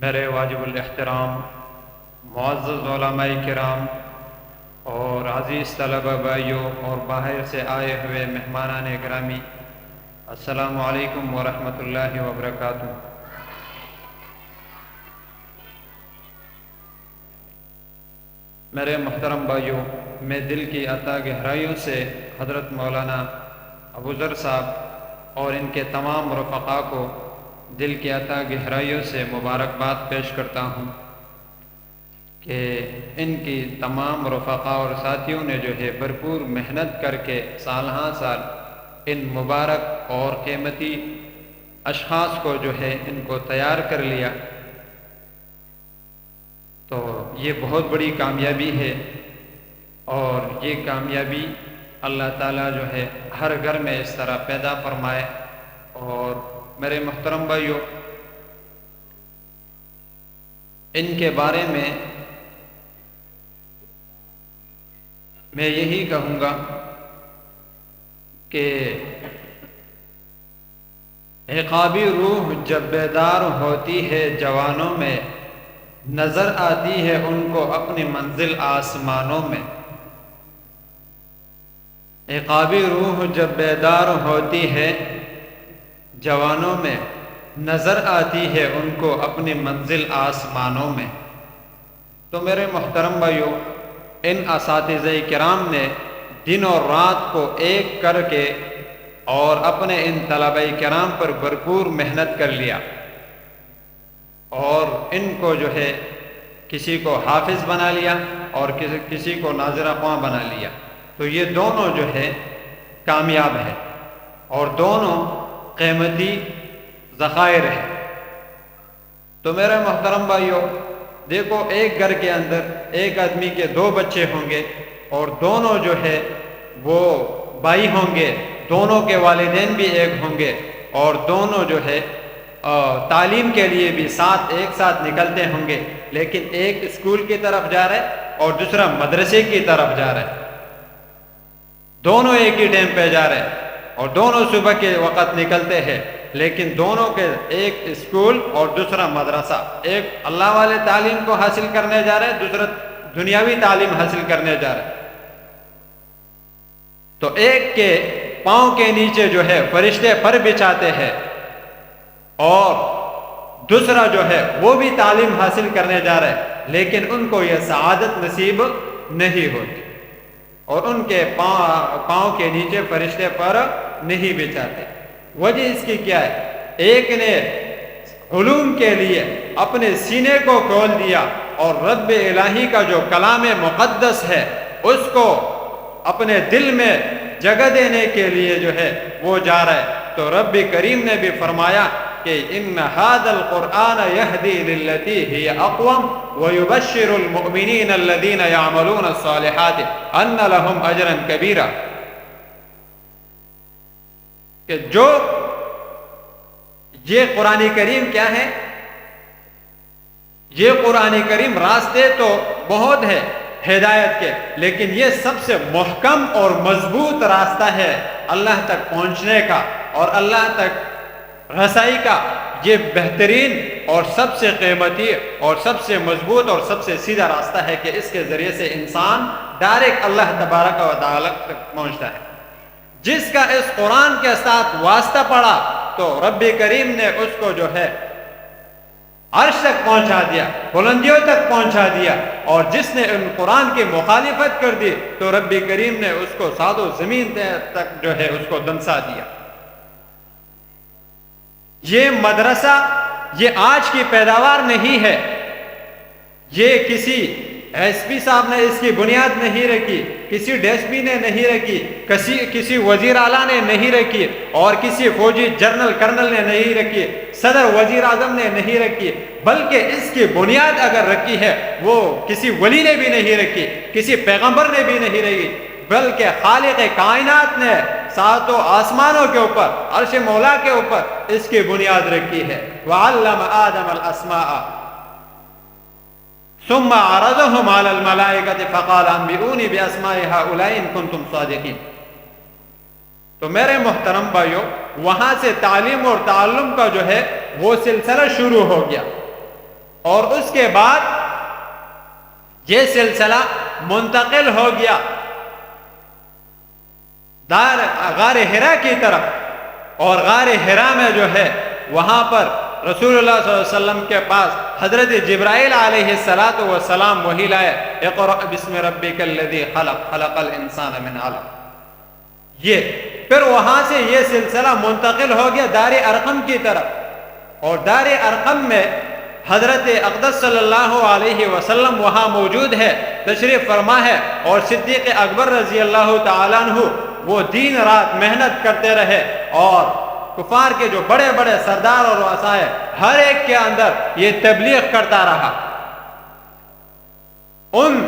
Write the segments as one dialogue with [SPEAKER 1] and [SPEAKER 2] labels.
[SPEAKER 1] میرے واجب الاحترام معزز علماء کرام اور عزیز طلبہ بھائیوں اور باہر سے آئے ہوئے مہمانان گرامی، السلام علیکم ورحمۃ اللہ وبرکاتہ۔ میرے محترم بھائیوں، میں دل کی عطا گہرائیوں سے حضرت مولانا ابو ذر صاحب اور ان کے تمام رفقاء کو دل کی عطا گہرائیوں سے مبارکباد پیش کرتا ہوں کہ ان کی تمام رفقاء اور ساتھیوں نے جو ہے بھرپور محنت کر کے سالہ سال ان مبارک اور قیمتی اشخاص کو جو ہے ان کو تیار کر لیا، تو یہ بہت بڑی کامیابی ہے۔ اور یہ کامیابی اللہ تعالیٰ جو ہے ہر گھر میں اس طرح پیدا فرمائے۔ اور میرے محترم بھائیوں، ان کے بارے میں یہی کہوں گا کہ عقابی روح جب بیدار ہوتی ہے جوانوں میں، نظر آتی ہے ان کو اپنی منزل آسمانوں میں۔ عقابی روح جب بیدار ہوتی ہے جوانوں میں، نظر آتی ہے ان کو اپنی منزل آسمانوں میں۔ تو میرے محترم بھائیوں، ان اساتذہ کرام نے دن اور رات کو ایک کر کے اور اپنے ان طلبہ کرام پر بھرپور محنت کر لیا، اور ان کو جو ہے کسی کو حافظ بنا لیا اور کسی کو ناظر خواں بنا لیا۔ تو یہ دونوں جو ہے کامیاب ہے اور دونوں قیمتی ذخائر ہیں۔ تو میرے محترم بھائیوں، دیکھو ایک گھر کے اندر ایک آدمی کے دو بچے ہوں گے اور دونوں جو ہے وہ بھائی ہوں گے، دونوں کے والدین بھی ایک ہوں گے اور دونوں جو ہے تعلیم کے لیے بھی ایک ساتھ نکلتے ہوں گے، لیکن ایک اسکول کی طرف جا رہا ہے اور دوسرا مدرسے کی طرف جا رہا ہے۔ دونوں ایک ہی ٹائم پہ جا رہے ہیں اور دونوں صبح کے وقت نکلتے ہیں، لیکن دونوں کے ایک اسکول اور دوسرا مدرسہ، ایک اللہ والے تعلیم کو حاصل کرنے جا رہے ہیں، دوسرا دنیاوی تعلیم حاصل کرنے جا رہے ہیں۔ تو ایک کے پاؤں کے نیچے جو ہے فرشتے پر بچھاتے ہیں اور دوسرا جو ہے وہ بھی تعلیم حاصل کرنے جا رہے ہیں، لیکن ان کو یہ سعادت نصیب نہیں ہوتی اور ان کے پاؤں کے نیچے فرشتے پر نہیں بچھاتے۔ وجہ اس کی کیا ہے؟ ایک نے علوم کے لیے اپنے سینے کو کھول دیا اور رب الہی کا جو کلام مقدس ہے اس کو اپنے دل میں جگہ دینے کے لیے جو ہے وہ جا رہا ہے۔ تو رب کریم نے بھی فرمایا کہ ان ھذا القرآن یہدی للتی ہی اقوم ویبشر المؤمنین الذین یعملون الصالحات ان لہم اجرا کبیرا، کہ جو یہ قرآن کریم کیا ہے؟ یہ قرآن کریم راستے تو بہت ہے ہدایت کے، لیکن یہ سب سے محکم اور مضبوط راستہ ہے اللہ تک پہنچنے کا اور اللہ تک رسائی کا۔ یہ بہترین اور سب سے قیمتی اور سب سے مضبوط اور سب سے سیدھا راستہ ہے کہ اس کے ذریعے سے انسان ڈائریکٹ اللہ تبارک و تعالی تک پہنچتا ہے۔ جس کا اس قرآن کے ساتھ واسطہ پڑا تو رب کریم نے اس کو جو ہے عرش تک پہنچا دیا، بلندیوں تک پہنچا دیا، اور جس نے ان قرآن کی مخالفت کر دی تو رب کریم نے اس کو ساد و زمین تک جو ہے اس کو دنسا دیا۔ یہ مدرسہ یہ آج کی پیداوار نہیں ہے، یہ کسی ایس پی صاحب نے اس کی بنیاد نہیں رکھی، کسی ڈی ایس پی نے نہیں رکھی، کسی وزیر اعلیٰ نے نہیں رکھی، اور کسی فوجی جنرل کرنل نے نہیں رکھی، صدر وزیر اعظم نے نہیں رکھی، بلکہ اس کی بنیاد اگر رکھی ہے وہ کسی ولی نے بھی نہیں رکھی، کسی پیغمبر نے بھی نہیں رکھی، بلکہ خالق کائنات نے ساتوں آسمانوں کے اوپر عرش مولا کے اوپر اس کی بنیاد رکھی ہے۔ وَعَلَّمَ آدَمَ الْأَسْمَاءَ ثُمَّ عَرَضَهُمْ عَلَى الْمَلَائِكَةِ فَقَالَ أَنْبِئُونِي بِأَسْمَاءِ هَؤُلَاءِ إِن كُنتُمْ صَادِقِينَ۔ تو میرے محترم بھائیوں، وہاں سے تعلیم اور تعلم کا جو ہے وہ سلسلہ شروع ہو گیا، اور اس کے بعد یہ سلسلہ منتقل ہو گیا غار حرا کی طرف، اور غار حرا میں جو ہے وہاں پر رسول اللہ صلی اللہ علیہ وسلم کے پاس حضرت جبرائیل علیہ السلام وحی لائے، اقرأ بسم ربک الذی خلق خلق الانسان من علق۔ یہ پھر وہاں سے یہ سلسلہ منتقل ہو گیا دار ارقم کی طرف، اور دار ارقم میں حضرت اقدس صلی اللہ علیہ وسلم وہاں موجود ہے، تشریف فرما ہے، اور صدیق اکبر رضی اللہ تعالیٰ عنہ وہ دن رات محنت کرتے رہے، اور کفار کے جو بڑے بڑے سردار اور رؤساء ہر ایک کے اندر یہ تبلیغ کرتا رہا، ان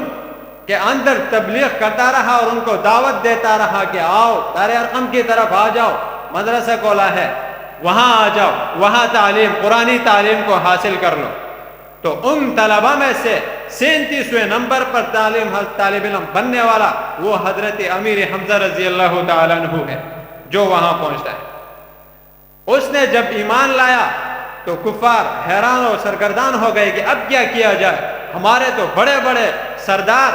[SPEAKER 1] کے اندر تبلیغ کرتا رہا اور ان کو دعوت دیتا رہا کہ آؤ دار ارقم کی طرف آ جاؤ، مدرسہ کھولا ہے وہاں آ جاؤ، وہاں تعلیم قرآنی تعلیم کو حاصل کر لو۔ تو ان طلبہ میں سے 37ویں نمبر پر طالب علم بننے والا وہ حضرت امیر حمزہ رضی اللہ تعالیٰ عنہ ہے جو وہاں پہنچتا ہے۔ اس نے جب ایمان لایا تو کفار حیران اور سرگردان ہو گئے کہ اب کیا کیا جائے، ہمارے تو بڑے بڑے سردار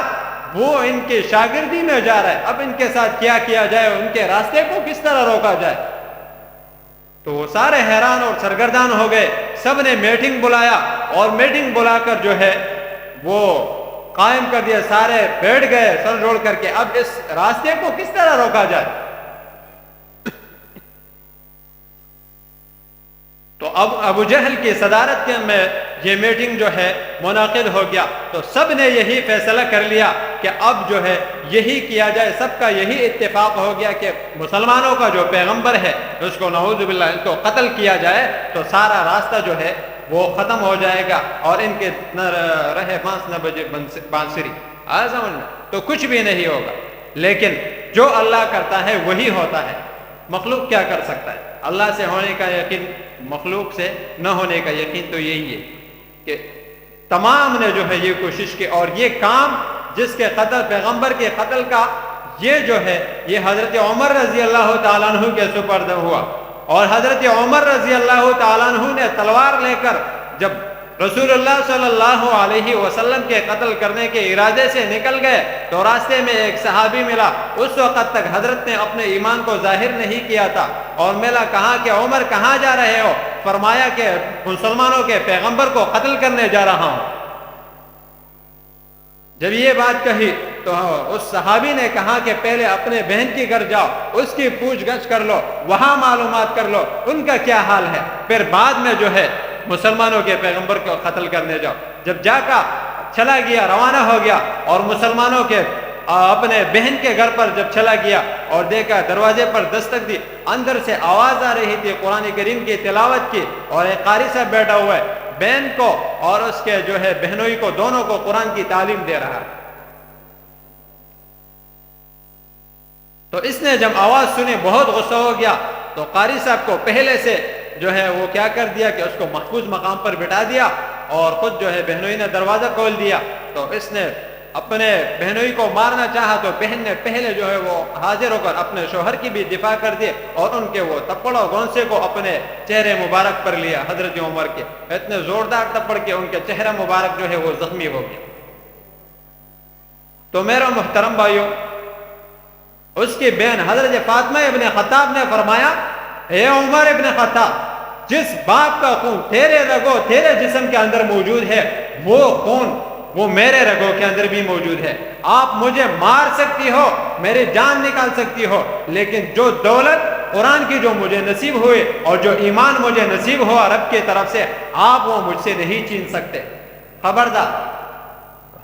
[SPEAKER 1] وہ ان کی شاگردی میں جا رہے ہیں، اب ان کے ساتھ کیا کیا جائے، ان کے راستے کو کس طرح روکا جائے۔ تو وہ سارے حیران اور سرگردان ہو گئے، سب نے میٹنگ بلایا، اور میٹنگ بلا کر جو ہے وہ قائم کر دیا، سارے بیٹھ گئے سر جوڑ کر کے اب اس راستے کو کس طرح روکا جائے۔ تو اب ابو جہل کی صدارت میں یہ میٹنگ جو ہے منعقد ہو گیا، تو سب نے یہی فیصلہ کر لیا کہ اب جو ہے یہی کیا جائے، سب کا یہی اتفاق ہو گیا کہ مسلمانوں کا جو پیغمبر ہے اس کو نعوذ باللہ ان کو قتل کیا جائے تو سارا راستہ جو ہے وہ ختم ہو جائے گا، اور ان کے نہ رہے بانس نہ بجے بانسری، آیا سمجھ میں؟ تو کچھ بھی نہیں ہوگا۔ لیکن جو اللہ کرتا ہے وہی ہوتا ہے، مخلوق کیا کر سکتا ہے؟ اللہ سے ہونے کا یقین، مخلوق سے نہ ہونے کا یقین تو یہی ہے کہ تمام نے جو ہے یہ کوشش کی، اور یہ کام جس کے قتل پیغمبر کے قتل کا یہ جو ہے یہ حضرت عمر رضی اللہ تعالیٰ عنہ کے سپرد ہوا، اور حضرت عمر رضی اللہ تعالیٰ عنہ نے تلوار لے کر جب رسول اللہ صلی اللہ علیہ وسلم کے قتل کرنے کے ارادے سے نکل گئے تو راستے میں ایک صحابی ملا، اس وقت تک حضرت نے اپنے ایمان کو ظاہر نہیں کیا تھا، اور ملا کہا کہ عمر کہاں جا رہے ہو؟ فرمایا کہ مسلمانوں کے پیغمبر کو قتل کرنے جا رہا ہوں۔ جب یہ بات کہی تو اس صحابی نے کہا کہ پہلے اپنے بہن کے گھر جاؤ، اس کی پوچھ گچھ کر لو، وہاں معلومات کر لو ان کا کیا حال ہے، پھر بعد میں جو ہے مسلمانوں کے پیغمبر کو قتل کرنے جاؤ۔ جب جا کر چلا گیا، روانہ ہو گیا، اور مسلمانوں کے اپنے بہن کے گھر پر جب چلا گیا اور دیکھا دروازے پر دستک دی، اندر سے آواز آ رہی تھی قرآن کریم کی تلاوت کی، اور ایک قاری صاحب بیٹھا ہوا ہے، بہن کو اور اس کے جو ہے بہنوئی کو دونوں کو قرآن کی تعلیم دے رہا ہے۔ تو اس نے جب آواز سنی بہت غصہ ہو گیا، تو قاری صاحب کو پہلے سے جو ہے وہ کیا کر دیا کہ اس کو محفوظ مقام پر بٹھا دیا، اور خود جو ہے بہنوئی نے دروازہ کھول دیا۔ تو اس نے اپنے بہنوئی کو مارنا چاہا تو بہن نے پہلے جو ہے وہ حاضر ہو کر اپنے شوہر کی بھی دفاع کر دی، اور ان کے وہ تپڑ اور گونسے کو اپنے چہرے مبارک پر لیا حضرت عمر کے، اتنے زوردار تپڑ کے ان کے چہرہ مبارک جو ہے وہ زخمی ہو گیا۔ تو میرا محترم بھائیو، اس کی بہن حضرت فاطمہ ابن خطاب نے فرمایا، اے عمر ابن خطاب، جس باپ کا خون تیرے رگوں تیرے جسم کے اندر موجود ہے، وہ خون وہ میرے رگوں کے اندر بھی موجود ہے۔ آپ مجھے مار سکتی ہو، میری جان نکال سکتی ہو، لیکن جو دولت قرآن کی جو مجھے نصیب ہوئے اور جو ایمان مجھے نصیب ہوا رب کی طرف سے، آپ وہ مجھ سے نہیں چھین سکتے۔ خبردار۔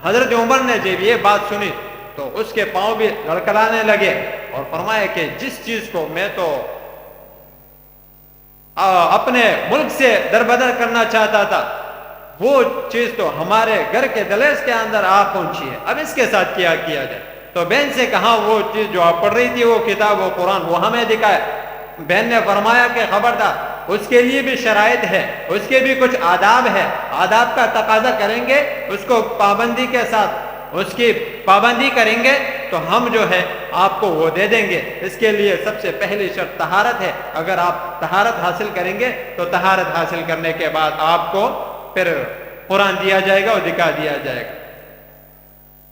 [SPEAKER 1] حضرت عمر نے جب یہ بات سنی تو اس کے پاؤں بھی لڑکھڑانے لگے، اور فرمایا کہ جس چیز کو میں تو اپنے ملک سے دربدر کرنا چاہتا تھا، وہ چیز تو ہمارے گھر کے دہلیز کے اندر آ پہنچی ہے، اب اس کے ساتھ کیا کیا جائے؟ تو بہن سے کہا وہ چیز جو آپ پڑھ رہی تھی، وہ کتاب و قرآن، وہ ہمیں دکھائے۔ بہن نے فرمایا کہ خبردار، اس کے لیے بھی شرائط ہے، اس کے بھی کچھ آداب ہے، آداب کا تقاضا کریں گے، اس کو پابندی کے ساتھ اس کی پابندی کریں گے تو ہم جو ہے آپ کو وہ دے دیں گے۔ اس کے لیے سب سے پہلی شرط طہارت ہے، اگر آپ طہارت حاصل کریں گے تو طہارت حاصل کرنے کے بعد آپ کو پھر قرآن دیا جائے گا اور دکھا دیا جائے گا۔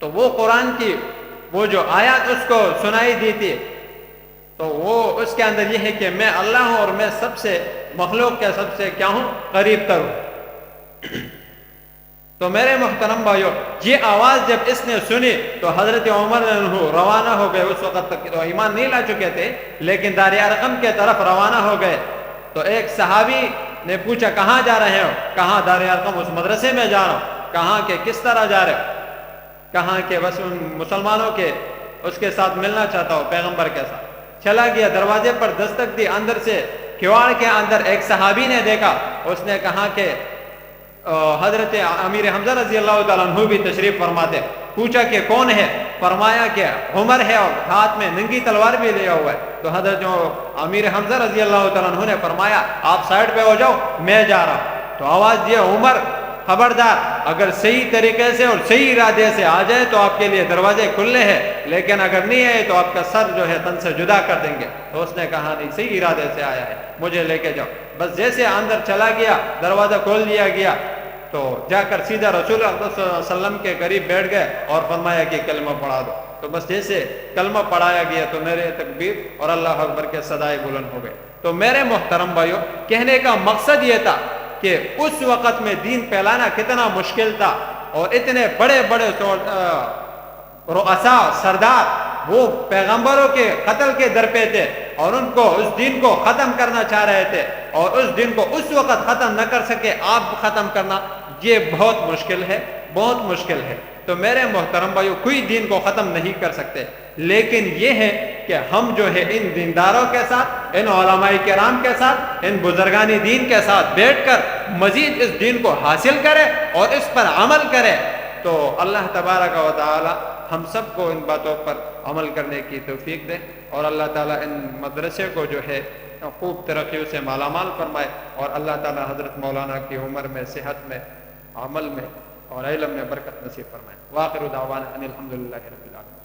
[SPEAKER 1] تو وہ قرآن کی وہ جو آیات اس کو سنائی دی تھی، تو وہ اس کے اندر یہ ہے کہ میں اللہ ہوں اور میں سب سے مخلوق کے سب سے کیا ہوں، قریب تر ہوں۔ تو میرے محترم بھائیو، یہ آواز جب اس نے سنی تو حضرت عمر روانہ ہو گئے۔ اس وقت تک تو ایمان نہیں لا چکے تھے، لیکن دار ارقم کے طرف روانہ ہو گئے۔ تو ایک صحابی نے پوچھا کہاں جا رہے ہو؟ کہاں دار ارقم اس مدرسے میں جا رہا ہوں۔ کہاں کہ کس طرح جا رہے ہو؟ کہاں کہ بس ان مسلمانوں کے اس کے ساتھ ملنا چاہتا ہوں، پیغمبر کے ساتھ۔ چلا گیا، دروازے پر دستک دی، اندر سے کیواڑ کے اندر ایک صحابی نے دیکھا۔ اس نے کہا کہ حضرت امیر حمزہ رضی اللہ تعالیٰ عنہ بھی تشریف فرماتے۔ پوچھا کہ کون ہے؟ فرمایا کہ عمر ہے اور ہاتھ میں ننگی تلوار بھی لیا ہوا ہے۔ تو حضرت امیر حمزہ رضی اللہ تعالیٰ عنہ نے فرمایا آپ سائڈ پہ ہو جاؤ، میں جا رہا ہوں۔ تو آواز دیا عمر خبردار، اگر صحیح طریقے سے اور صحیح ارادے سے آ جائے تو آپ کے لیے دروازے کھلے ہیں، لیکن اگر نہیں آئے تو آپ کا سر جو ہے تن سے جدا کر دیں گے۔ تو اس نے کہا نہیں، صحیح ارادے سے آیا ہے، مجھے لے کے جاؤ۔ بس جیسے اندر چلا گیا، دروازہ کھول دیا گیا، تو جا کر سیدھا رسول اللہ صلی اللہ علیہ وسلم کے قریب بیٹھ گئے اور فرمایا کہ کلمہ پڑھا دو۔ تو بس جیسے کلمہ پڑھایا گیا تو میرے تکبیر اور اللہ اکبر کے صدائے بلند ہو گئے۔ تو میرے محترم بھائیو، کہنے کا مقصد یہ تھا کہ اس وقت میں دین پھیلانا کتنا مشکل تھا، اور اتنے بڑے بڑے رؤساء سردار وہ پیغمبروں کے قتل کے در پہ تھے، اور ان کو اس دین کو ختم کرنا چاہ رہے تھے، اور اس دین کو اس وقت ختم نہ کر سکے، آپ ختم کرنا یہ بہت مشکل ہے، بہت مشکل ہے۔ تو میرے محترم بھائیو، کوئی دین کو ختم نہیں کر سکتے، لیکن یہ ہے کہ ہم جو ہے ان دینداروں کے ساتھ، ان علماء کرام کے ساتھ، ان بزرگان دین کے ساتھ بیٹھ کر مزید اس دین کو حاصل کرے اور اس پر عمل کرے، تو اللہ تبارک و تعالی ہم سب کو ان باتوں پر عمل کرنے کی توفیق دے، اور اللہ تعالیٰ ان مدرسے کو جو ہے خوب ترقیوں سے مالا مال فرمائے، اور اللہ تعالیٰ حضرت مولانا کی عمر میں، صحت میں، عمل میں اور علم میں برکت نصیب فرمائے۔ وآخر دعوانا ان الحمدللہ رب العالمین۔